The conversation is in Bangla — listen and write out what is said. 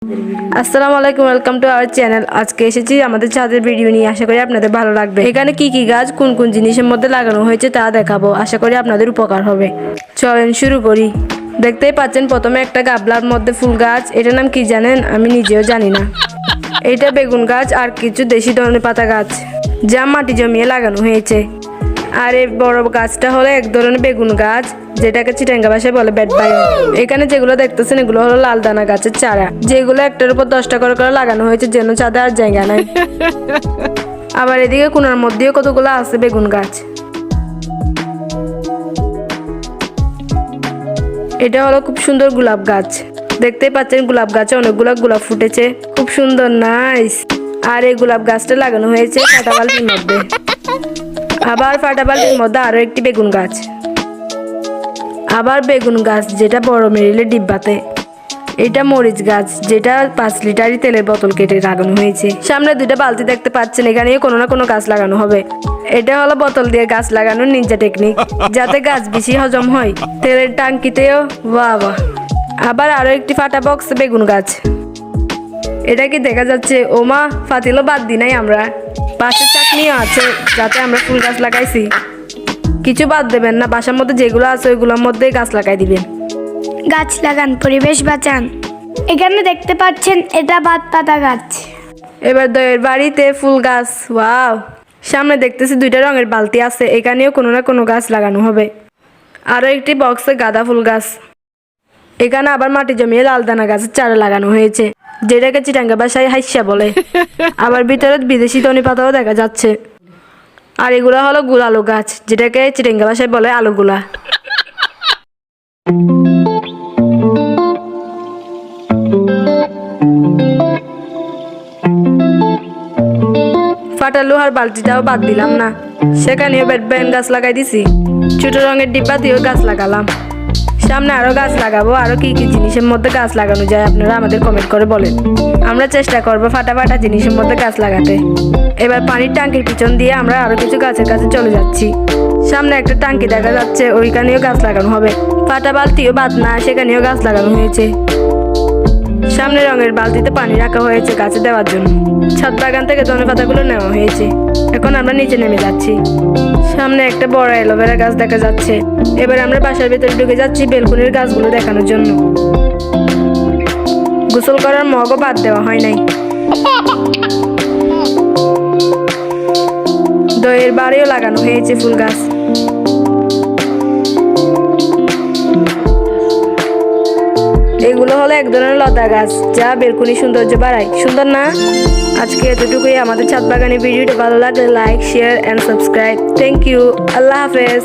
আসসালামু আলাইকুম, ওয়েলকাম টু আওয়ার চ্যানেল। আজকে এসেছি আমাদের ছাদের ভিডিও নিয়ে। আশা করি আপনাদের ভালো লাগবে। এখানে কি কি গাছ কোন কোন জিনিসের মধ্যে লাগানো হয়েছে তা দেখাবো। আশা করি আপনাদের উপকার হবে। চলেন শুরু করি। দেখতেই পাচ্ছেন প্রথমে একটা গাবলার মধ্যে ফুল গাছ। এটার নাম কি জানেন? আমি নিজেও জানি না। এটা বেগুন গাছ আর কিছু দেশি ধরনের পাতা গাছ যা মাটি জমিয়ে লাগানো হয়েছে। আর এই বড় গাছটা হলো এক ধরনের বেগুন গাছ, যেটাকে চিটাঙ্গা ভাষায় বলে বেডবায়ন। এখানে যেগুলো দেখতেছেন এগুলো হলো লাল দানা গাছের চারা, যেগুলো একটার উপর 10টা করে করে লাগানো হয়েছে, যেন ছাদে আর জায়গা নাই। আবার এদিকে কোনার মধ্যেও কতগুলো আছে বেগুন গাছ। এটা হলো খুব সুন্দর গোলাপ গাছ। দেখতেই পাচ্ছেন গোলাপ গাছে অনেকগুলো গোলাপ ফুটেছে, খুব সুন্দর, নাইস। আর এই গোলাপ গাছটা লাগানো হয়েছে ফাটা বালতির মধ্যে। আবার ফাটা বালতির মধ্যে আরো একটি বেগুন গাছ। আবার বেগুন গাছ যেটা বড় মেরিলের ডিব্বাতে। এটা মরিচ গাছ যেটা 5 লিটারি তেলের বোতল কেটে লাগানো হয়েছে। সামনে 2টা বালতি দেখতে পাচ্ছেন, এখানে কোনো না কোনো গাছ লাগানো হবে। এটা হলো বোতল দিয়ে গাছ লাগানোর নিনজা টেকনিক, যাতে গাছ বেশি হজম হয়। তেলের টাঙ্কিতেও বাহ বাহ। আবার আরো একটি ফাটা বক্স বেগুন গাছ। এটা কি দেখা যাচ্ছে? ওমা, ফাতিলও বাদ দি নাই আমরা। পাশের চাটনিও আছে, যাতে আমরা ফুল গাছ লাগাইছি। কিছু বাদ দেবেন না, বাসার মধ্যে যেগুলো আছে ওইগুলোর মধ্যেই গাছ লাগাই দিবেন। গাছ লাগান, পরিবেশ বাঁচান। এখানে দেখতে পাচ্ছেন এটা বাত পাতা গাছ। এবার দইয়ের বাড়িতে ফুল গাছ, ওয়াও। সামনে দেখতেছি 2টা রঙের বালতি আছে, এখানেও কোনো না কোনো গাছ লাগানো হবে। আরো একটি বক্সে গাঁদা ফুল গাছ। এখানে আবার মাটি জমিয়ে লাল দানা গাছের চারা লাগানো হয়েছে, যেটাকে চিটাঙ্গা ভাষায় হাইসা বলে। আবার ভিতরে বিদেশি ধনে পাতাও দেখা যাচ্ছে। আর এগুলো হলো গুলালো গাছ, যেটাকে চিটাঙ্গা ভাষায় বলে আলুগুলা। ফাটা লোহার বালতিটাও বাদ দিলাম না, সেখানেও বেডবায়ন গাছ লাগাই দিছি। ছোট রঙের ডিব্বা দিয়েও গাছ লাগালাম। সামনে আরো গাছ লাগাবো। আরো কি কি জিনিসের মধ্যে গাছ লাগানো যায় আপনারা আমাদের কমেন্ট করে বলেন। আমরা চেষ্টা করবো ফাটা ফাটা জিনিসের মধ্যে গাছ লাগাতে। এবার পানির ট্যাঙ্কির পিছন দিয়ে আমরা আরো কিছু গাছের কাছে চলে যাচ্ছি। সামনে একটা ট্যাঙ্কি দেখা যাচ্ছে, ওইখানেও গাছ লাগানো হবে। ফাটা বালতিও বাদ না, সেখানেও গাছ লাগানো হয়েছে। সামনে রঙের বালতিতে পানি রাখা হয়েছে গাছে দেওয়ার জন্য। ছাদ বাগান থেকে ধনে পাতাগুলো নেওয়া হয়েছে। এখন আমরা নিচে নেমে যাচ্ছি। সামনে একটা বড় অ্যালোভেরা গাছ দেখা যাচ্ছে। এবার আমরা বাসার ভিতরে ঢুকে যাচ্ছি বেলকুনির গাছগুলো দেখানোর জন্য। গোসল করার মগও বাদ দেওয়া হয় নাই। দইয়ের বাড়িও লাগানো হয়েছে ফুল গাছ। এগুলো হলো এক ধরনের লতা গাছ, যা বেলকুনি সৌন্দর্য বাড়ায়। সুন্দর না? আজকে এতটুকুই। আমাদের ছাদ বাগানের ভিডিওটা ভালো লাগলে like, share and subscribe. Thank you. আল্লাহ হাফেজ।